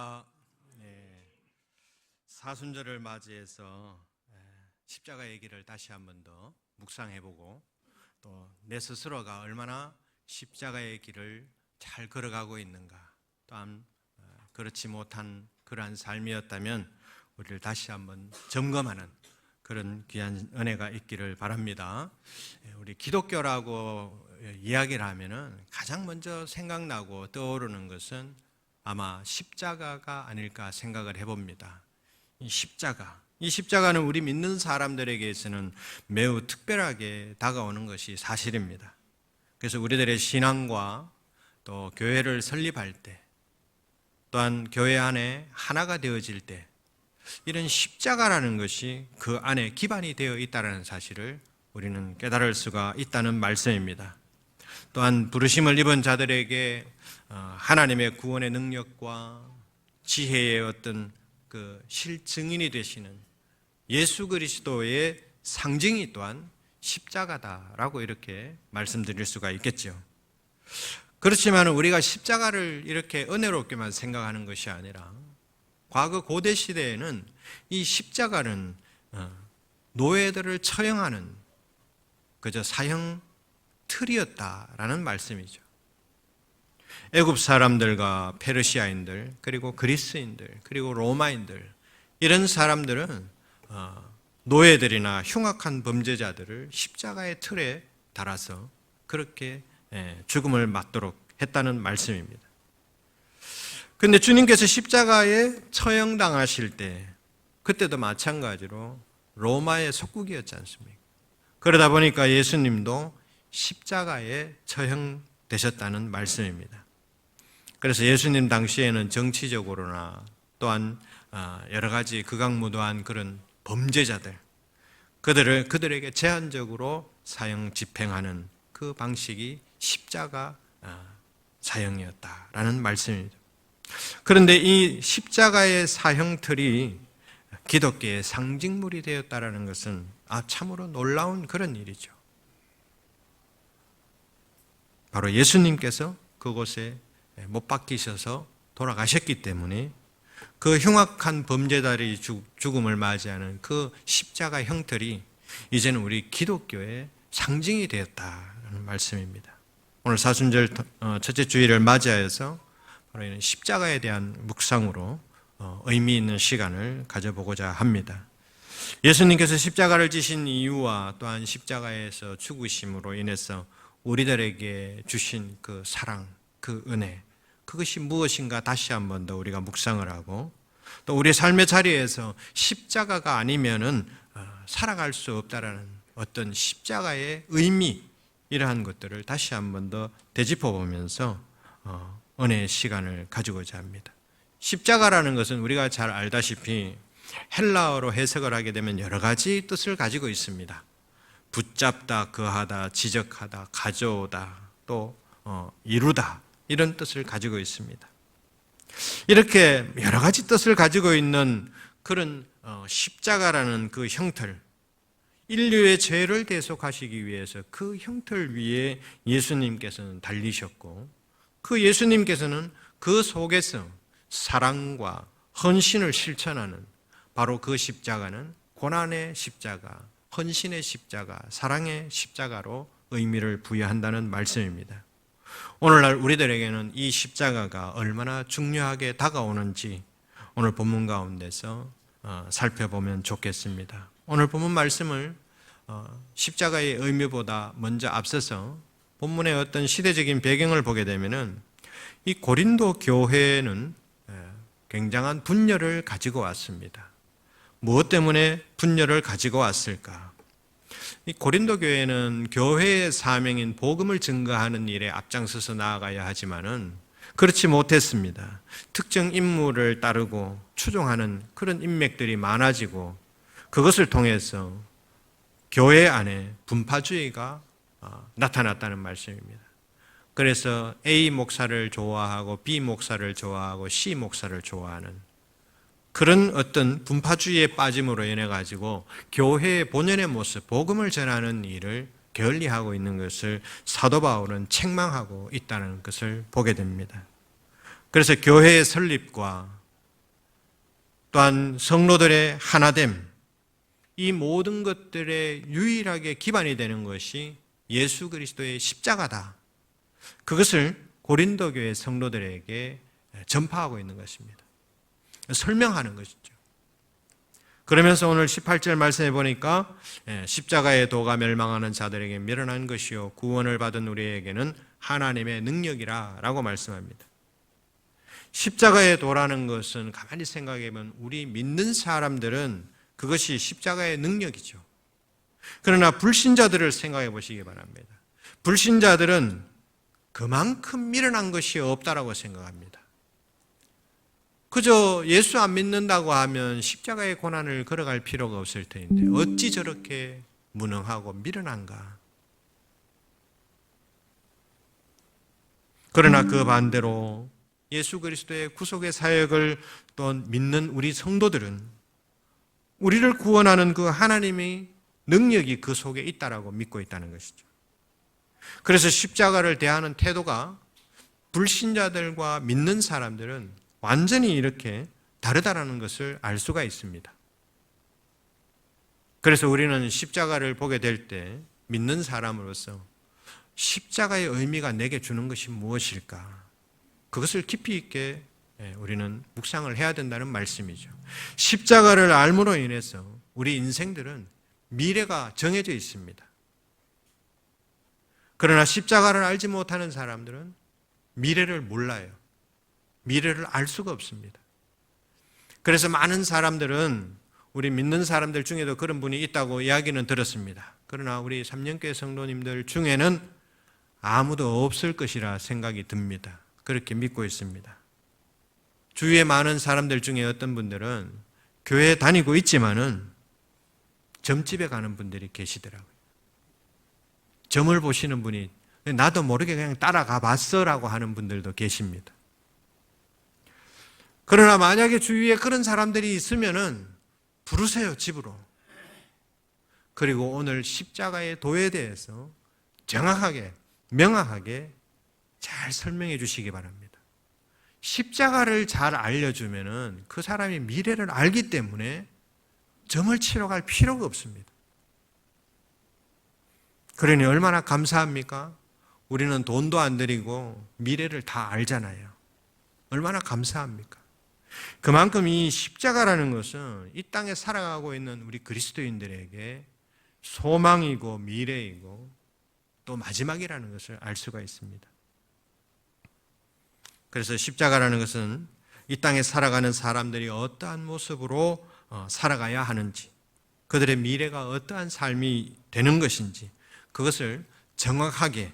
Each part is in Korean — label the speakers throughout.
Speaker 1: 우리가 사순절을 맞이해서 십자가 얘기를 다시 한 번 더 묵상해보고 또 내 스스로가 얼마나 십자가의 길을 잘 걸어가고 있는가, 또한 그렇지 못한 그러한 삶이었다면 우리를 다시 한번 점검하는 그런 귀한 은혜가 있기를 바랍니다. 우리 기독교라고 이야기를 하면은 가장 먼저 생각나고 떠오르는 것은 아마 십자가가 아닐까 생각을 해봅니다. 이 십자가는 우리 믿는 사람들에게서는 매우 특별하게 다가오는 것이 사실입니다. 그래서 우리들의 신앙과 또 교회를 설립할 때, 또한 교회 안에 하나가 되어질 때, 이런 십자가라는 것이 그 안에 기반이 되어 있다는 사실을 우리는 깨달을 수가 있다는 말씀입니다. 또한 부르심을 입은 자들에게 하나님의 구원의 능력과 지혜의 어떤 그 실증인이 되시는 예수 그리스도의 상징이 또한 십자가다라고 이렇게 말씀드릴 수가 있겠죠. 그렇지만 우리가 십자가를 이렇게 은혜롭게만 생각하는 것이 아니라 과거 고대 시대에는 이 십자가는 노예들을 처형하는 그저 사형 틀이었다라는 말씀이죠. 애굽 사람들과 페르시아인들, 그리고 그리스인들, 그리고 로마인들, 이런 사람들은 노예들이나 흉악한 범죄자들을 십자가의 틀에 달아서 그렇게 죽음을 맞도록 했다는 말씀입니다. 그런데 주님께서 십자가에 처형당하실 때, 그때도 마찬가지로 로마의 속국이었지 않습니까? 그러다 보니까 예수님도 십자가에 처형되셨다는 말씀입니다. 그래서 예수님 당시에는 정치적으로나 또한 여러 가지 극악무도한 그런 범죄자들, 그들에게 제한적으로 사형 집행하는 그 방식이 십자가 사형이었다라는 말씀입니다. 그런데 이 십자가의 사형틀이 기독교의 상징물이 되었다라는 것은 참으로 놀라운 그런 일이죠. 바로 예수님께서 그곳에 못 박히셔서 돌아가셨기 때문에 그 흉악한 범죄자들이 죽음을 맞이하는 그 십자가 형틀이 이제는 우리 기독교의 상징이 되었다는 말씀입니다. 오늘 사순절 첫째 주일을 맞이하여서 바로 이런 십자가에 대한 묵상으로 의미 있는 시간을 가져보고자 합니다. 예수님께서 십자가를 지신 이유와 또한 십자가에서 죽으심으로 인해서 우리들에게 주신 그 사랑, 그 은혜, 그것이 무엇인가 다시 한 번 더 우리가 묵상을 하고, 또 우리 삶의 자리에서 십자가가 아니면은 살아갈 수 없다라는 어떤 십자가의 의미, 이러한 것들을 다시 한 번 더 되짚어 보면서 은혜의 시간을 가지고자 합니다. 십자가라는 것은 우리가 잘 알다시피 헬라어로 해석을 하게 되면 여러 가지 뜻을 가지고 있습니다. 붙잡다, 거하다, 지적하다, 가져오다, 또 이루다, 이런 뜻을 가지고 있습니다. 이렇게 여러 가지 뜻을 가지고 있는 그런 십자가라는 그 형틀, 인류의 죄를 대속하시기 위해서 그 형틀 위에 예수님께서는 달리셨고, 그 예수님께서는 그 속에서 사랑과 헌신을 실천하는 바로 그 십자가는 고난의 십자가, 헌신의 십자가, 사랑의 십자가로 의미를 부여한다는 말씀입니다. 오늘날 우리들에게는 이 십자가가 얼마나 중요하게 다가오는지 오늘 본문 가운데서 살펴보면 좋겠습니다. 오늘 본문 말씀을 십자가의 의미보다 먼저 앞서서 본문의 어떤 시대적인 배경을 보게 되면은 이 고린도 교회는 굉장한 분열을 가지고 왔습니다. 무엇 때문에 분열을 가지고 왔을까? 이 고린도 교회는 교회의 사명인 복음을 증거하는 일에 앞장서서 나아가야 하지만은 그렇지 못했습니다. 특정 인물을 따르고 추종하는 그런 인맥들이 많아지고, 그것을 통해서 교회 안에 분파주의가 나타났다는 말씀입니다. 그래서 A 목사를 좋아하고 B 목사를 좋아하고 C 목사를 좋아하는 그런 어떤 분파주의에 빠짐으로 인해 가지고 교회의 본연의 모습, 복음을 전하는 일을 게을리하고 있는 것을 사도 바울은 책망하고 있다는 것을 보게 됩니다. 그래서 교회의 설립과 또한 성로들의 하나됨, 이 모든 것들의 유일하게 기반이 되는 것이 예수 그리스도의 십자가다. 그것을 고린도 교회 성도들에게 전파하고 있는 것입니다. 설명하는 것이죠. 그러면서 오늘 18절 말씀해 보니까 십자가의 도가 멸망하는 자들에게 미련한 것이요 구원을 받은 우리에게는 하나님의 능력이라 라고 말씀합니다. 십자가의 도라는 것은 가만히 생각해 보면 우리 믿는 사람들은 그것이 십자가의 능력이죠. 그러나 불신자들을 생각해 보시기 바랍니다. 불신자들은 그만큼 미련한 것이 없다라고 생각합니다. 그저 예수 안 믿는다고 하면 십자가의 고난을 걸어갈 필요가 없을 텐데 어찌 저렇게 무능하고 미련한가. 그러나 그 반대로 예수 그리스도의 구속의 사역을 또 믿는 우리 성도들은 우리를 구원하는 그 하나님의 능력이 그 속에 있다라고 믿고 있다는 것이죠. 그래서 십자가를 대하는 태도가 불신자들과 믿는 사람들은 완전히 이렇게 다르다라는 것을 알 수가 있습니다. 그래서 우리는 십자가를 보게 될 때 믿는 사람으로서 십자가의 의미가 내게 주는 것이 무엇일까? 그것을 깊이 있게 우리는 묵상을 해야 된다는 말씀이죠. 십자가를 알므로 인해서 우리 인생들은 미래가 정해져 있습니다. 그러나 십자가를 알지 못하는 사람들은 미래를 몰라요. 미래를 알 수가 없습니다. 그래서 많은 사람들은 우리 믿는 사람들 중에도 그런 분이 있다고 이야기는 들었습니다. 그러나 우리 3년교회 성도님들 중에는 아무도 없을 것이라 생각이 듭니다. 그렇게 믿고 있습니다. 주위에 많은 사람들 중에 어떤 분들은 교회에 다니고 있지만은 점집에 가는 분들이 계시더라고요. 점을 보시는 분이 나도 모르게 그냥 따라가 봤어라고 하는 분들도 계십니다. 그러나 만약에 주위에 그런 사람들이 있으면은 부르세요, 집으로. 그리고 오늘 십자가의 도에 대해서 정확하게, 명확하게 잘 설명해 주시기 바랍니다. 십자가를 잘 알려주면은 그 사람이 미래를 알기 때문에 점을 치러 갈 필요가 없습니다. 그러니 얼마나 감사합니까? 우리는 돈도 안 들이고 미래를 다 알잖아요. 얼마나 감사합니까? 그만큼 이 십자가라는 것은 이 땅에 살아가고 있는 우리 그리스도인들에게 소망이고 미래이고 또 마지막이라는 것을 알 수가 있습니다. 그래서 십자가라는 것은 이 땅에 살아가는 사람들이 어떠한 모습으로 살아가야 하는지, 그들의 미래가 어떠한 삶이 되는 것인지 그것을 정확하게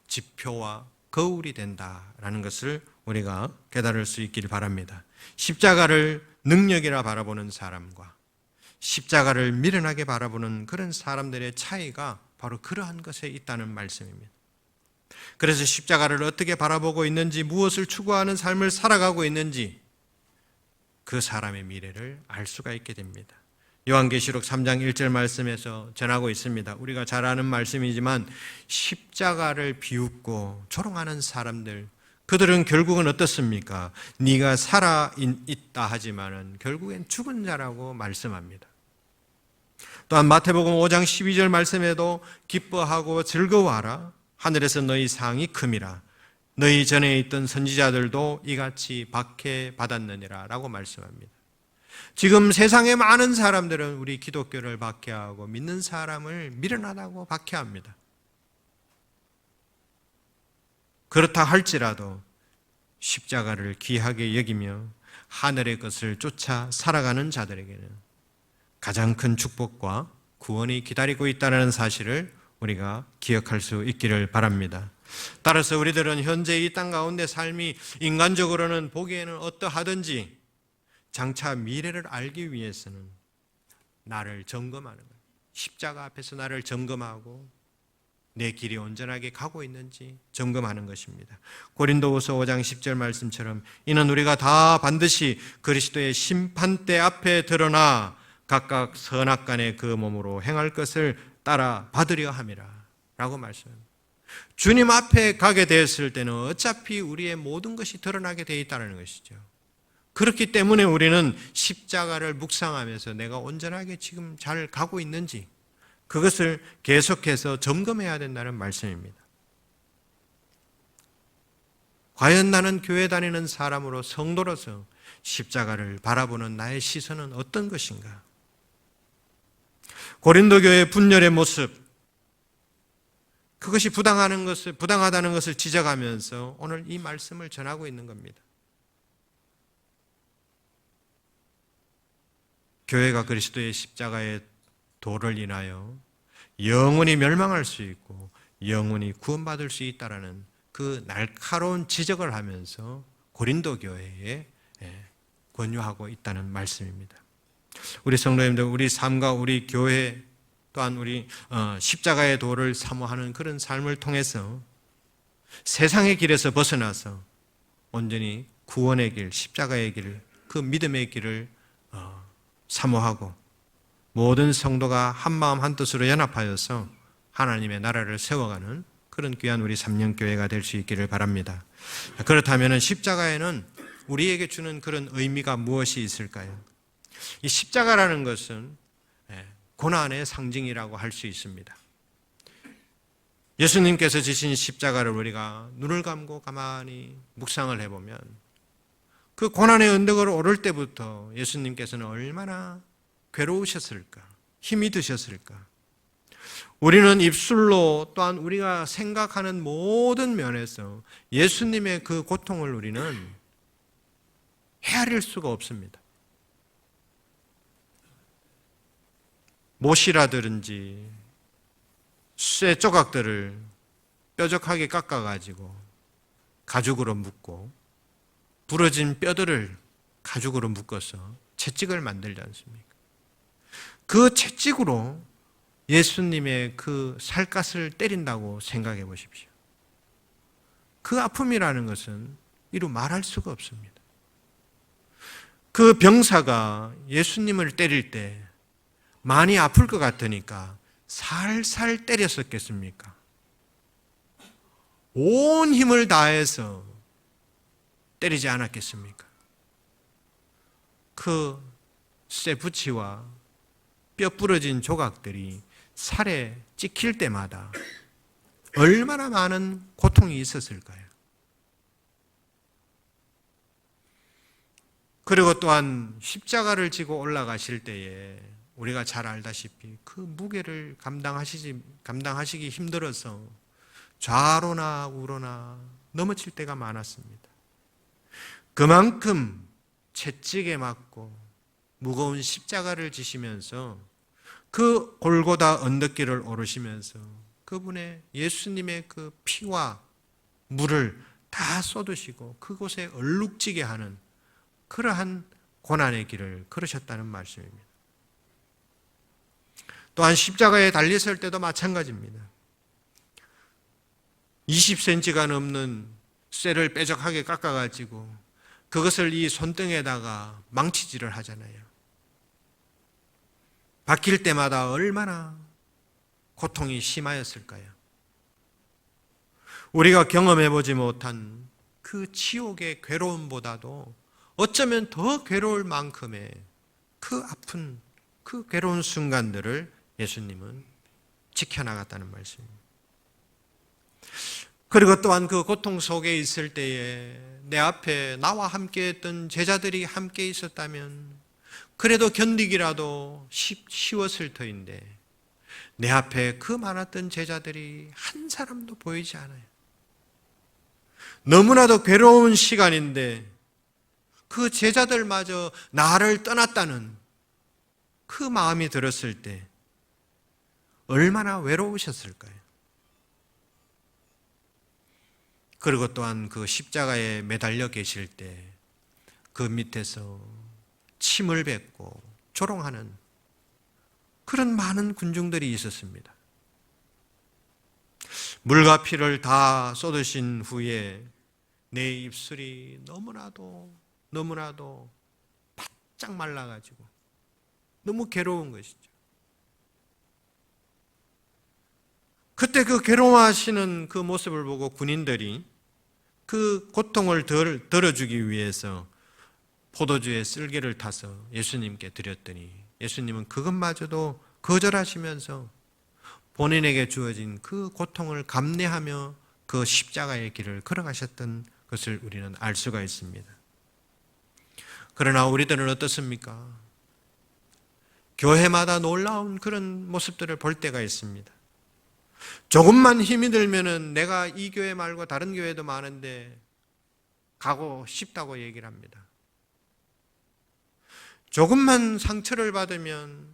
Speaker 1: 지표와 거울이 된다라는 것을 우리가 깨달을 수 있기를 바랍니다. 십자가를 능력이라 바라보는 사람과 십자가를 미련하게 바라보는 그런 사람들의 차이가 바로 그러한 것에 있다는 말씀입니다. 그래서 십자가를 어떻게 바라보고 있는지, 무엇을 추구하는 삶을 살아가고 있는지 그 사람의 미래를 알 수가 있게 됩니다. 요한계시록 3장 1절 말씀에서 전하고 있습니다. 우리가 잘 아는 말씀이지만 십자가를 비웃고 조롱하는 사람들, 그들은 결국은 어떻습니까? 네가 살아있다 하지만은 결국엔 죽은 자라고 말씀합니다. 또한 마태복음 5장 12절 말씀에도 기뻐하고 즐거워하라. 하늘에서 너희 상이 큼이라. 너희 전에 있던 선지자들도 이같이 박해받았느니라 라고 말씀합니다. 지금 세상의 많은 사람들은 우리 기독교를 박해하고 믿는 사람을 미련하다고 박해합니다. 그렇다 할지라도 십자가를 귀하게 여기며 하늘의 것을 쫓아 살아가는 자들에게는 가장 큰 축복과 구원이 기다리고 있다는 사실을 우리가 기억할 수 있기를 바랍니다. 따라서 우리들은 현재 이 땅 가운데 삶이 인간적으로는 보기에는 어떠하든지 장차 미래를 알기 위해서는 나를 점검하는 거예요. 십자가 앞에서 나를 점검하고 내 길이 온전하게 가고 있는지 점검하는 것입니다. 고린도후서 5장 10절 말씀처럼 이는 우리가 다 반드시 그리스도의 심판대 앞에 드러나 각각 선악간의 그 몸으로 행할 것을 따라 받으려 함이라 라고 말씀합니다. 주님 앞에 가게 되었을 때는 어차피 우리의 모든 것이 드러나게 되어 있다는 것이죠. 그렇기 때문에 우리는 십자가를 묵상하면서 내가 온전하게 지금 잘 가고 있는지 그것을 계속해서 점검해야 된다는 말씀입니다. 과연 나는 교회 다니는 사람으로 성도로서 십자가를 바라보는 나의 시선은 어떤 것인가? 고린도 교회 분열의 모습, 그것이 부당하다는 것을 지적하면서 오늘 이 말씀을 전하고 있는 겁니다. 교회가 그리스도의 십자가의 도를 인하여 영원히 멸망할 수 있고 영원히 구원받을 수 있다라는 그 날카로운 지적을 하면서 고린도 교회에 권유하고 있다는 말씀입니다. 우리 성도님들, 우리 삶과 우리 교회 또한 우리 십자가의 도를 사모하는 그런 삶을 통해서 세상의 길에서 벗어나서 온전히 구원의 길, 십자가의 길, 그 믿음의 길을 사모하고 모든 성도가 한마음 한뜻으로 연합하여서 하나님의 나라를 세워가는 그런 귀한 우리 삼년교회가 될 수 있기를 바랍니다. 그렇다면 십자가에는 우리에게 주는 그런 의미가 무엇이 있을까요? 이 십자가라는 것은 고난의 상징이라고 할 수 있습니다. 예수님께서 지신 십자가를 우리가 눈을 감고 가만히 묵상을 해보면 그 고난의 언덕을 오를 때부터 예수님께서는 얼마나 괴로우셨을까, 힘이 드셨을까. 우리는 입술로 또한 우리가 생각하는 모든 면에서 예수님의 그 고통을 우리는 헤아릴 수가 없습니다. 못이라든지 쇠 조각들을 뾰족하게 깎아가지고 가죽으로 묶고 부러진 뼈들을 가죽으로 묶어서 채찍을 만들지 않습니까? 그 채찍으로 예수님의 그 살갗을 때린다고 생각해 보십시오. 그 아픔이라는 것은 이루 말할 수가 없습니다. 그 병사가 예수님을 때릴 때 많이 아플 것 같으니까 살살 때렸었겠습니까? 온 힘을 다해서 때리지 않았겠습니까? 그 쇠붙이와 뼈 부러진 조각들이 살에 찍힐 때마다 얼마나 많은 고통이 있었을까요? 그리고 또한 십자가를 지고 올라가실 때에 우리가 잘 알다시피 그 무게를 감당하시기 힘들어서 좌로나 우로나 넘어질 때가 많았습니다. 그만큼 채찍에 맞고 무거운 십자가를 지시면서 그 골고다 언덕길을 오르시면서 그분의 예수님의 그 피와 물을 다 쏟으시고 그곳에 얼룩지게 하는 그러한 고난의 길을 걸으셨다는 말씀입니다. 또한 십자가에 달렸을 때도 마찬가지입니다. 20cm가 넘는 쇠를 뾰족하게 깎아가지고 그것을 이 손등에다가 망치질을 하잖아요. 박힐 때마다 얼마나 고통이 심하였을까요? 우리가 경험해보지 못한 그 지옥의 괴로움보다도 어쩌면 더 괴로울 만큼의 그 아픈 그 괴로운 순간들을 예수님은 지켜나갔다는 말씀입니다. 그리고 또한 그 고통 속에 있을 때에 내 앞에 나와 함께 했던 제자들이 함께 있었다면 그래도 견디기라도 쉬웠을 터인데 내 앞에 그 많았던 제자들이 한 사람도 보이지 않아요. 너무나도 괴로운 시간인데 그 제자들마저 나를 떠났다는 그 마음이 들었을 때 얼마나 외로우셨을까요? 그리고 또한 그 십자가에 매달려 계실 때 그 밑에서 침을 뱉고 조롱하는 그런 많은 군중들이 있었습니다. 물과 피를 다 쏟으신 후에 내 입술이 너무나도 바짝 말라가지고 너무 괴로운 것이죠. 그때 그 괴로워하시는 그 모습을 보고 군인들이 그 고통을 덜어주기 위해서 포도주에 쓸개를 타서 예수님께 드렸더니 예수님은 그것마저도 거절하시면서 본인에게 주어진 그 고통을 감내하며 그 십자가의 길을 걸어가셨던 것을 우리는 알 수가 있습니다. 그러나 우리들은 어떻습니까? 교회마다 놀라운 그런 모습들을 볼 때가 있습니다. 조금만 힘이 들면은 내가 이 교회 말고 다른 교회도 많은데 가고 싶다고 얘기를 합니다. 조금만 상처를 받으면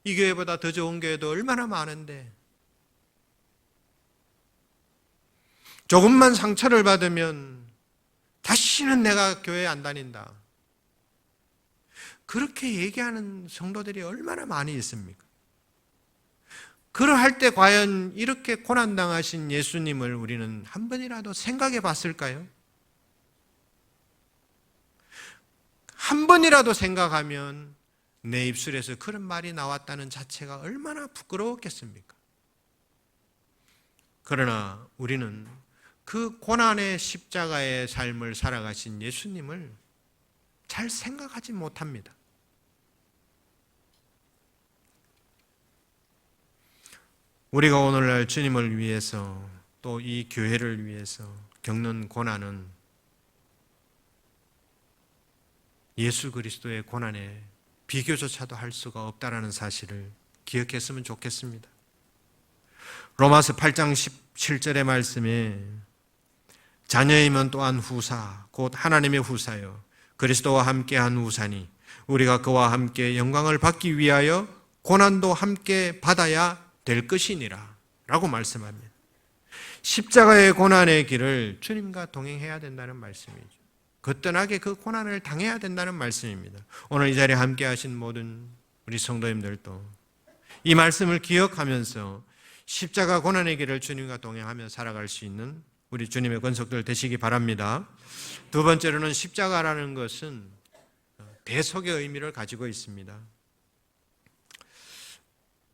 Speaker 1: 이 교회보다 더 좋은 교회도 얼마나 많은데, 조금만 상처를 받으면 다시는 내가 교회 안 다닌다, 그렇게 얘기하는 성도들이 얼마나 많이 있습니까? 그러할 때 과연 이렇게 고난당하신 예수님을 우리는 한 번이라도 생각해 봤을까요? 한 번이라도 생각하면 내 입술에서 그런 말이 나왔다는 자체가 얼마나 부끄러웠겠습니까? 그러나 우리는 그 고난의 십자가의 삶을 살아가신 예수님을 잘 생각하지 못합니다. 우리가 오늘날 주님을 위해서 또 이 교회를 위해서 겪는 고난은 예수 그리스도의 고난에 비교조차도 할 수가 없다라는 사실을 기억했으면 좋겠습니다. 로마서 8장 17절의 말씀에 자녀이면 또한 후사 곧 하나님의 후사요 그리스도와 함께한 후사니 우리가 그와 함께 영광을 받기 위하여 고난도 함께 받아야 될 것이니라 라고 말씀합니다. 십자가의 고난의 길을 주님과 동행해야 된다는 말씀이죠. 거뜬하게 그 고난을 당해야 된다는 말씀입니다. 오늘 이 자리에 함께 하신 모든 우리 성도님들도 이 말씀을 기억하면서 십자가 고난의 길을 주님과 동행하며 살아갈 수 있는 우리 주님의 권속들 되시기 바랍니다. 두 번째로는 십자가라는 것은 대속의 의미를 가지고 있습니다.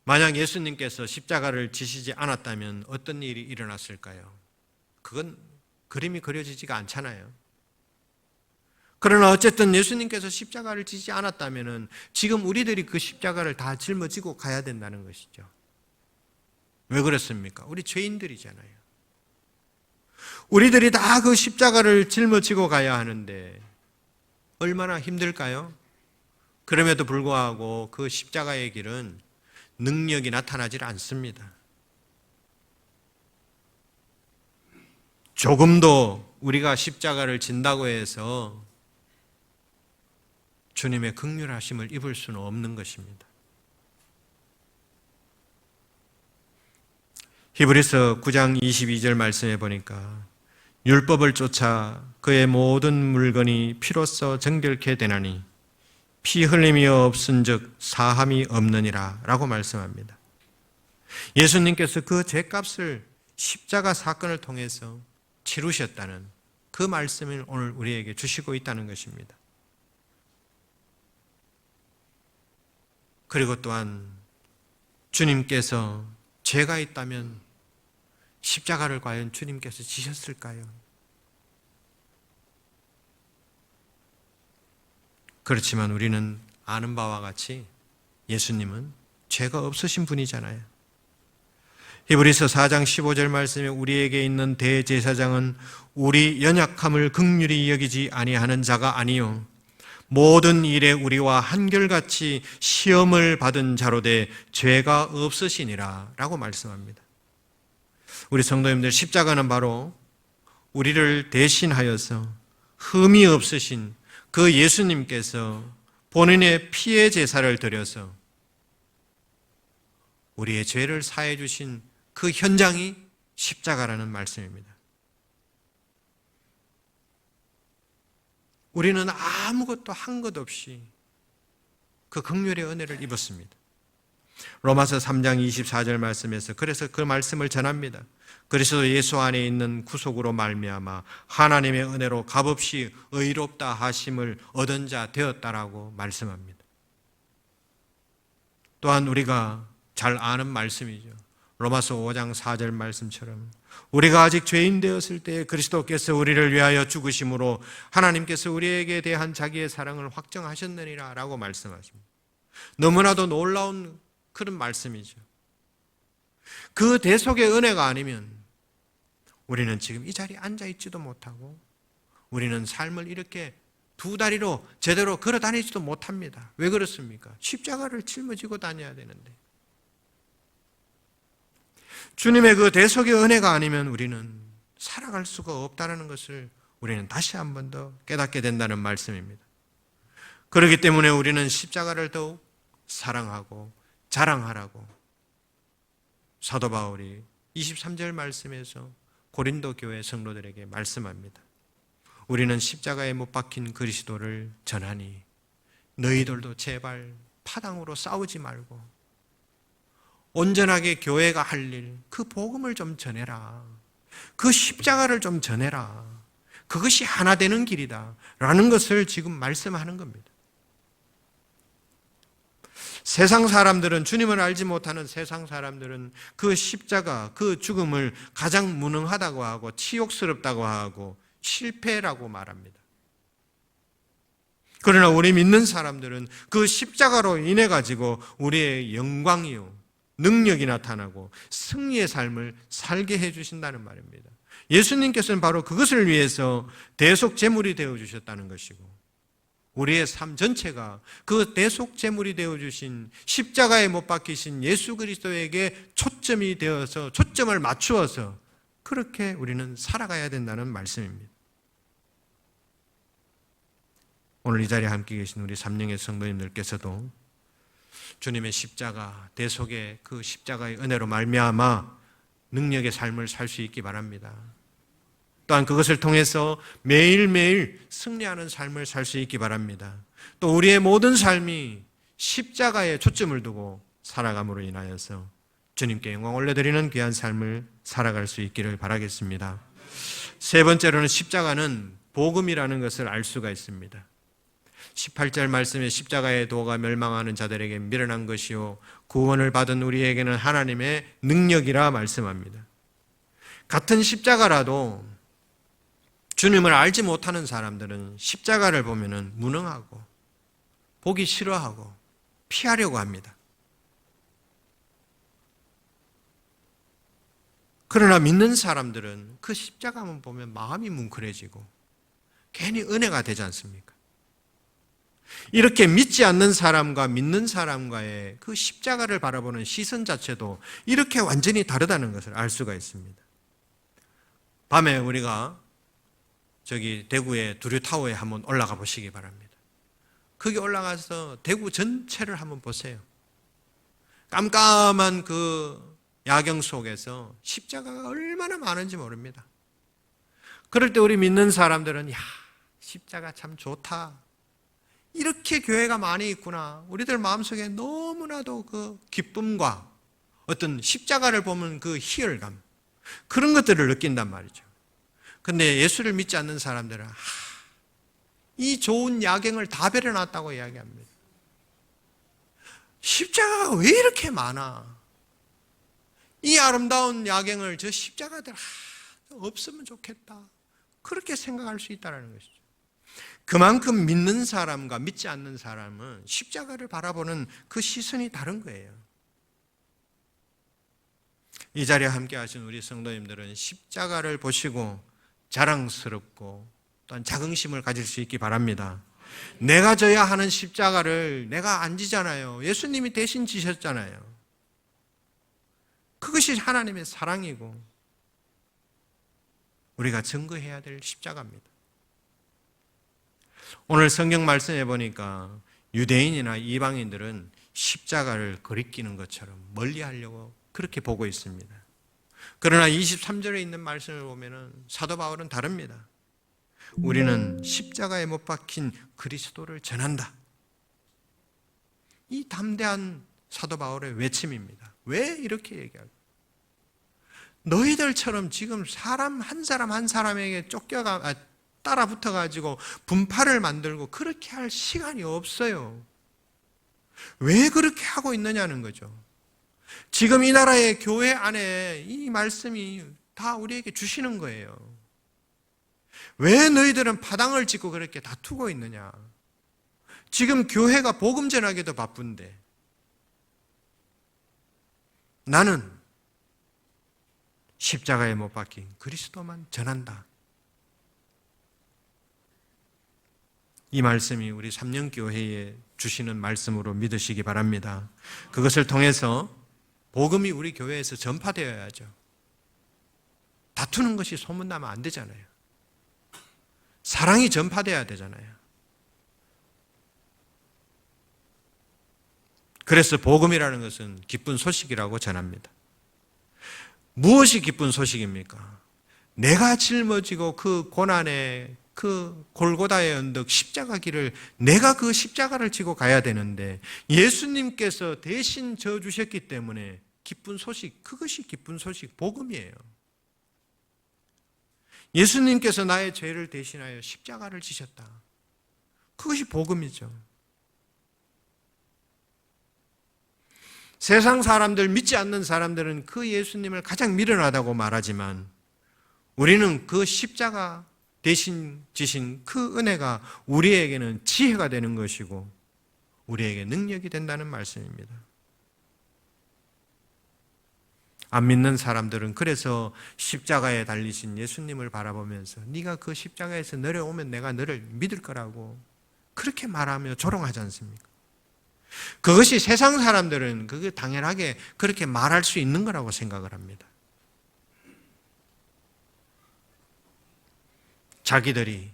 Speaker 1: 만약 예수님께서 십자가를 지시지 않았다면 어떤 일이 일어났을까요? 그건 그림이 그려지지가 않잖아요. 그러나 어쨌든 예수님께서 십자가를 지지 않았다면 지금 우리들이 그 십자가를 다 짊어지고 가야 된다는 것이죠. 왜 그렇습니까? 우리 죄인들이잖아요. 우리들이 다 그 십자가를 짊어지고 가야 하는데 얼마나 힘들까요? 그럼에도 불구하고 그 십자가의 길은 능력이 나타나질 않습니다. 조금도 우리가 십자가를 진다고 해서 주님의 긍휼하심을 입을 수는 없는 것입니다. 히브리서 9장 22절 말씀에 보니까 율법을 쫓아 그의 모든 물건이 피로써 정결케 되나니 피 흘림이 없은즉 사함이 없느니라 라고 말씀합니다. 예수님께서 그 죄값을 십자가 사건을 통해서 치르셨다는 그 말씀을 오늘 우리에게 주시고 있다는 것입니다. 그리고 또한 주님께서 죄가 있다면 십자가를 과연 주님께서 지셨을까요? 그렇지만 우리는 아는 바와 같이 예수님은 죄가 없으신 분이잖아요. 히브리서 4장 15절 말씀에 우리에게 있는 대제사장은 우리 연약함을 긍휼히 여기지 아니하는 자가 아니요 모든 일에 우리와 한결같이 시험을 받은 자로 돼 죄가 없으시니라 라고 말씀합니다. 우리 성도님들, 십자가는 바로 우리를 대신하여서 흠이 없으신 그 예수님께서 본인의 피의 제사를 드려서 우리의 죄를 사해 주신 그 현장이 십자가라는 말씀입니다. 우리는 아무것도 한 것 없이 그 긍휼의 은혜를 입었습니다. 로마서 3장 24절 말씀에서 그래서 그 말씀을 전합니다. 그리스도 예수 안에 있는 구속으로 말미암아 하나님의 은혜로 값없이 의롭다 하심을 얻은 자 되었다라고 말씀합니다. 또한 우리가 잘 아는 말씀이죠. 로마서 5장 4절 말씀처럼 우리가 아직 죄인 되었을 때 그리스도께서 우리를 위하여 죽으심으로 하나님께서 우리에게 대한 자기의 사랑을 확정하셨느니라 라고 말씀하십니다. 너무나도 놀라운 그런 말씀이죠. 그 대속의 은혜가 아니면 우리는 지금 이 자리에 앉아있지도 못하고 우리는 삶을 이렇게 두 다리로 제대로 걸어 다니지도 못합니다. 왜 그렇습니까? 십자가를 짊어지고 다녀야 되는데. 주님의 그 대속의 은혜가 아니면 우리는 살아갈 수가 없다는 것을 우리는 다시 한 번 더 깨닫게 된다는 말씀입니다. 그렇기 때문에 우리는 십자가를 더욱 사랑하고 자랑하라고 사도 바울이 23절 말씀에서 고린도 교회 성도들에게 말씀합니다. 우리는 십자가에 못 박힌 그리스도를 전하니 너희들도 제발 파당으로 싸우지 말고 온전하게 교회가 할 일, 그 복음을 좀 전해라. 그 십자가를 좀 전해라. 그것이 하나 되는 길이다 라는 것을 지금 말씀하는 겁니다. 세상 사람들은, 주님을 알지 못하는 세상 사람들은 그 십자가, 그 죽음을 가장 무능하다고 하고 치욕스럽다고 하고 실패라고 말합니다. 그러나 우리 믿는 사람들은 그 십자가로 인해 가지고 우리의 영광이요, 능력이 나타나고 승리의 삶을 살게 해주신다는 말입니다. 예수님께서는 바로 그것을 위해서 대속 제물이 되어주셨다는 것이고 우리의 삶 전체가 그 대속 제물이 되어주신 십자가에 못 박히신 예수 그리스도에게 초점이 되어서 초점을 맞추어서 그렇게 우리는 살아가야 된다는 말씀입니다. 오늘 이 자리에 함께 계신 우리 삼령의 성도님들께서도 주님의 십자가, 대속의 그 십자가의 은혜로 말미암아 능력의 삶을 살 수 있기 바랍니다. 또한 그것을 통해서 매일매일 승리하는 삶을 살 수 있기 바랍니다. 또 우리의 모든 삶이 십자가에 초점을 두고 살아감으로 인하여서 주님께 영광 올려드리는 귀한 삶을 살아갈 수 있기를 바라겠습니다. 세 번째로는 십자가는 복음이라는 것을 알 수가 있습니다. 18절 말씀에 십자가의 도가 멸망하는 자들에게 미련한 것이요 구원을 받은 우리에게는 하나님의 능력이라 말씀합니다. 같은 십자가라도 주님을 알지 못하는 사람들은 십자가를 보면 무능하고 보기 싫어하고 피하려고 합니다. 그러나 믿는 사람들은 그 십자가만 보면 마음이 뭉클해지고 괜히 은혜가 되지 않습니까? 이렇게 믿지 않는 사람과 믿는 사람과의 그 십자가를 바라보는 시선 자체도 이렇게 완전히 다르다는 것을 알 수가 있습니다. 밤에 우리가 저기 대구의 두류타워에 한번 올라가 보시기 바랍니다. 거기 올라가서 대구 전체를 한번 보세요. 깜깜한 그 야경 속에서 십자가가 얼마나 많은지 모릅니다. 그럴 때 우리 믿는 사람들은 야, 십자가 참 좋다. 이렇게 교회가 많이 있구나. 우리들 마음속에 너무나도 그 기쁨과 어떤 십자가를 보면 그 희열감, 그런 것들을 느낀단 말이죠. 근데 예수를 믿지 않는 사람들은 이 좋은 야경을 다 버려놨다고 이야기합니다. 십자가가 왜 이렇게 많아? 이 아름다운 야경을 저 십자가들 없으면 좋겠다. 그렇게 생각할 수 있다는 것이죠. 그만큼 믿는 사람과 믿지 않는 사람은 십자가를 바라보는 그 시선이 다른 거예요. 이 자리에 함께 하신 우리 성도님들은 십자가를 보시고 자랑스럽고 또한 자긍심을 가질 수 있기 바랍니다. 내가 져야 하는 십자가를 내가 안 지잖아요. 예수님이 대신 지셨잖아요. 그것이 하나님의 사랑이고 우리가 증거해야 될 십자가입니다. 오늘 성경 말씀해 보니까 유대인이나 이방인들은 십자가를 거리끼는 것처럼 멀리하려고 그렇게 보고 있습니다. 그러나 23절에 있는 말씀을 보면 사도 바울은 다릅니다. 우리는 십자가에 못 박힌 그리스도를 전한다. 이 담대한 사도 바울의 외침입니다. 왜 이렇게 얘기할까? 너희들처럼 지금 사람 한 사람에게 따라 붙어가지고 분파를 만들고 그렇게 할 시간이 없어요. 왜 그렇게 하고 있느냐는 거죠. 지금 이 나라의 교회 안에 이 말씀이 다 우리에게 주시는 거예요. 왜 너희들은 파당을 짓고 그렇게 다투고 있느냐? 지금 교회가 복음 전하기도 바쁜데 나는 십자가에 못 박힌 그리스도만 전한다. 이 말씀이 우리 삼년교회에 주시는 말씀으로 믿으시기 바랍니다. 그것을 통해서 복음이 우리 교회에서 전파되어야죠. 다투는 것이 소문나면 안 되잖아요. 사랑이 전파되어야 되잖아요. 그래서 복음이라는 것은 기쁜 소식이라고 전합니다. 무엇이 기쁜 소식입니까? 내가 짊어지고 그 고난의 그 골고다의 언덕 십자가 길을 내가 그 십자가를 지고 가야 되는데 예수님께서 대신 져 주셨기 때문에 기쁜 소식, 그것이 기쁜 소식, 복음이에요. 예수님께서 나의 죄를 대신하여 십자가를 지셨다. 그것이 복음이죠. 세상 사람들, 믿지 않는 사람들은 그 예수님을 가장 미련하다고 말하지만 우리는 그 십자가 대신 지신 그 은혜가 우리에게는 지혜가 되는 것이고 우리에게 능력이 된다는 말씀입니다. 안 믿는 사람들은 그래서 십자가에 달리신 예수님을 바라보면서 네가 그 십자가에서 내려오면 내가 너를 믿을 거라고 그렇게 말하며 조롱하지 않습니까? 그것이 세상 사람들은 그게 당연하게 그렇게 말할 수 있는 거라고 생각을 합니다. 자기들이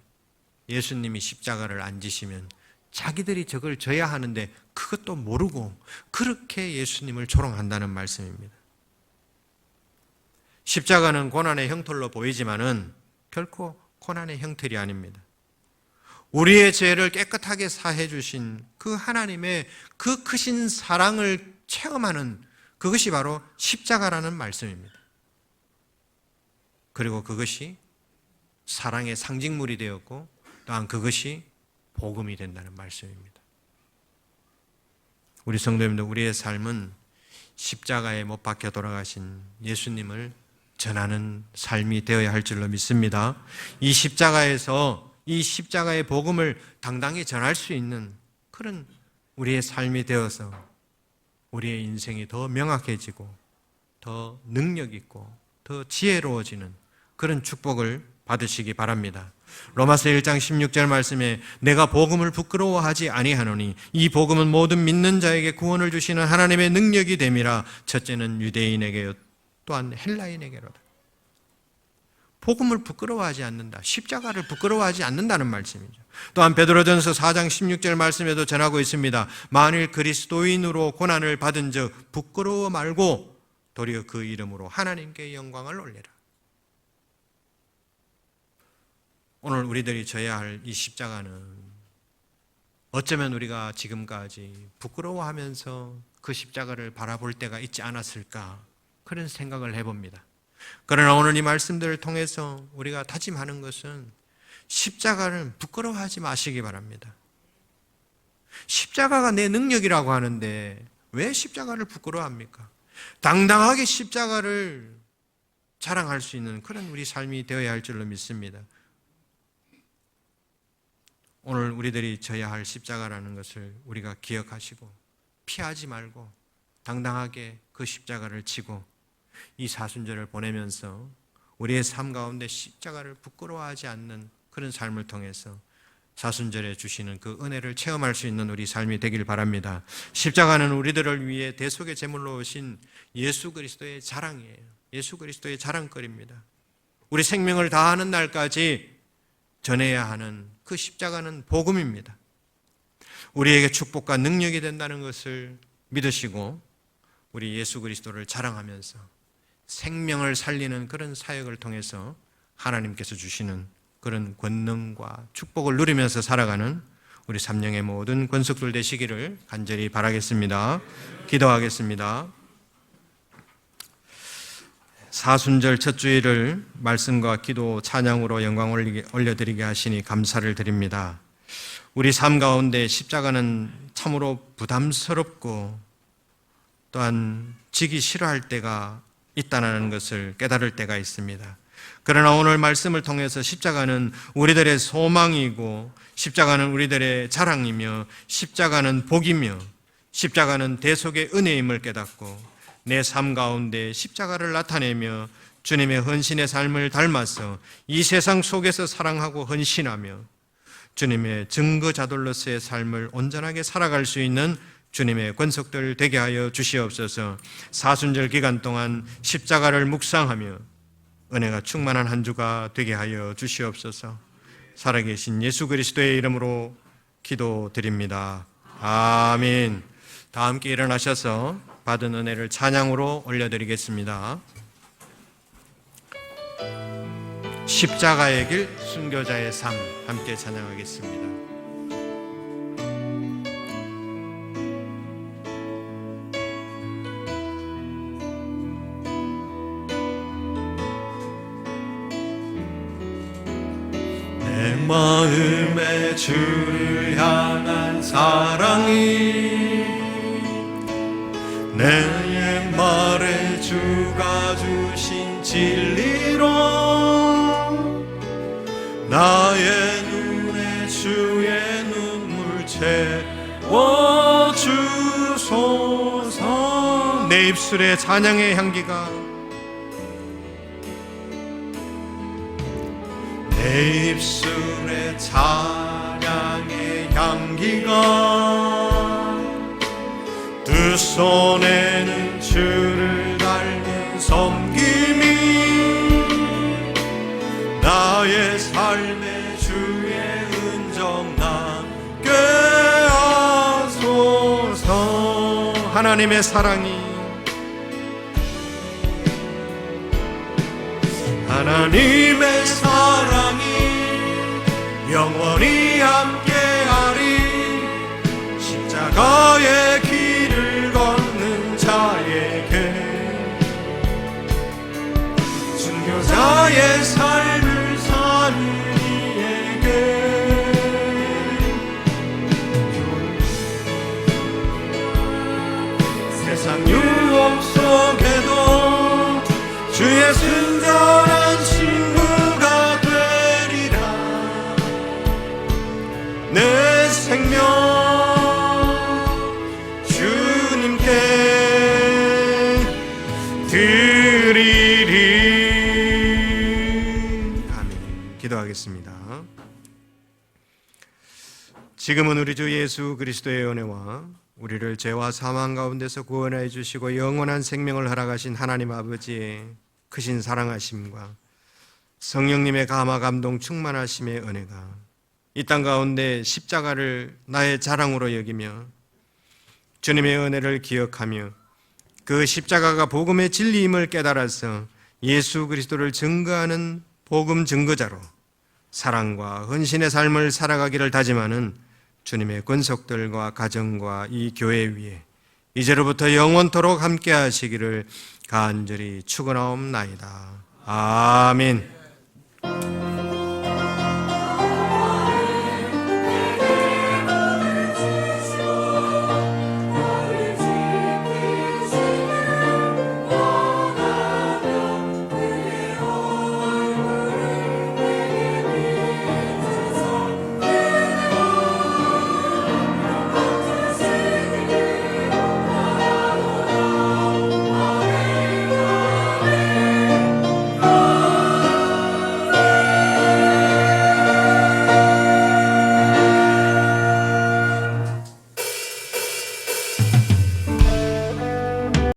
Speaker 1: 예수님이 십자가를 안 지시면 자기들이 저걸 져야 하는데 그것도 모르고 그렇게 예수님을 조롱한다는 말씀입니다. 십자가는 고난의 형틀로 보이지만은 결코 고난의 형틀이 아닙니다. 우리의 죄를 깨끗하게 사해 주신 그 하나님의 그 크신 사랑을 체험하는 그것이 바로 십자가라는 말씀입니다. 그리고 그것이 사랑의 상징물이 되었고 또한 그것이 복음이 된다는 말씀입니다. 우리 성도님들, 우리의 삶은 십자가에 못 박혀 돌아가신 예수님을 전하는 삶이 되어야 할 줄로 믿습니다. 이 십자가에서 이 십자가의 복음을 당당히 전할 수 있는 그런 우리의 삶이 되어서 우리의 인생이 더 명확해지고 더 능력 있고 더 지혜로워지는 그런 축복을 받으시기 바랍니다. 로마서 1장 16절 말씀에 내가 복음을 부끄러워하지 아니하노니 이 복음은 모든 믿는 자에게 구원을 주시는 하나님의 능력이 됨이라. 첫째는 유대인에게 또한 헬라인에게로다. 복음을 부끄러워하지 않는다. 십자가를 부끄러워하지 않는다는 말씀이죠. 또한 베드로전서 4장 16절 말씀에도 전하고 있습니다. 만일 그리스도인으로 고난을 받은 적 부끄러워 말고 도리어 그 이름으로 하나님께 영광을 올리라. 오늘 우리들이 져야 할 이 십자가는 어쩌면 우리가 지금까지 부끄러워하면서 그 십자가를 바라볼 때가 있지 않았을까 그런 생각을 해봅니다. 그러나 오늘 이 말씀들을 통해서 우리가 다짐하는 것은 십자가를 부끄러워하지 마시기 바랍니다. 십자가가 내 능력이라고 하는데 왜 십자가를 부끄러워합니까? 당당하게 십자가를 자랑할 수 있는 그런 우리 삶이 되어야 할 줄로 믿습니다. 오늘 우리들이 져야 할 십자가라는 것을 우리가 기억하시고 피하지 말고 당당하게 그 십자가를 지고 이 사순절을 보내면서 우리의 삶 가운데 십자가를 부끄러워하지 않는 그런 삶을 통해서 사순절에 주시는 그 은혜를 체험할 수 있는 우리 삶이 되길 바랍니다. 십자가는 우리들을 위해 대속의 제물로 오신 예수 그리스도의 자랑이에요. 예수 그리스도의 자랑거리입니다. 우리 생명을 다하는 날까지 전해야 하는 그 십자가는 복음입니다. 우리에게 축복과 능력이 된다는 것을 믿으시고 우리 예수 그리스도를 자랑하면서 생명을 살리는 그런 사역을 통해서 하나님께서 주시는 그런 권능과 축복을 누리면서 살아가는 우리 삼령의 모든 권속들 되시기를 간절히 바라겠습니다. 기도하겠습니다. 사순절 첫 주일을 말씀과 기도, 찬양으로 영광을 올려드리게 하시니 감사를 드립니다. 우리 삶 가운데 십자가는 참으로 부담스럽고 또한 지기 싫어할 때가 있다는 것을 깨달을 때가 있습니다. 그러나 오늘 말씀을 통해서 십자가는 우리들의 소망이고, 십자가는 우리들의 자랑이며, 십자가는 복이며, 십자가는 대속의 은혜임을 깨닫고 내 삶 가운데 십자가를 나타내며 주님의 헌신의 삶을 닮아서 이 세상 속에서 사랑하고 헌신하며 주님의 증거자들로서의 삶을 온전하게 살아갈 수 있는 주님의 권속들 되게 하여 주시옵소서. 사순절 기간 동안 십자가를 묵상하며 은혜가 충만한 한 주가 되게 하여 주시옵소서. 살아계신 예수 그리스도의 이름으로 기도드립니다. 아멘. 다 함께 일어나셔서 받은 은혜를 찬양으로 올려드리겠습니다. 십자가의 길, 순교자의 삶, 함께 찬양하겠습니다. 내 마음에 주를 향한 사랑이 내 말에 주가 주신 진리로 나의 눈에 주의 눈물 채워주소서. 내 입술에 찬양의 향기가 내 입술에 찬양의 향기가 두 손에는 주를 닮은 섬김이 나의 삶의 주의 은정 남게 하소서. 하나님의 사랑이 하나님의 사랑이 영원히 함께하리. 십자가의 길을 걷는 자에게 순교자의 삶을 사는 이에게 세상 유혹 속에도 주의 순전한 친구가 되리라. 내 생명 주님께 드리리. 아멘. 기도하겠습니다. 지금은 우리 주 예수 그리스도의 은혜와 우리를 죄와 사망 가운데서 구원해 주시고 영원한 생명을 허락하신 하나님 아버지의 크신 사랑하심과 성령님의 감화 감동 충만하심의 은혜가 이 땅 가운데 십자가를 나의 자랑으로 여기며 주님의 은혜를 기억하며 그 십자가가 복음의 진리임을 깨달아서 예수 그리스도를 증거하는 복음 증거자로 사랑과 헌신의 삶을 살아가기를 다짐하는 주님의 권속들과 가정과 이 교회 위에 이제로부터 영원토록 함께 하시기를 간절히 축원하옵나이다. 아멘.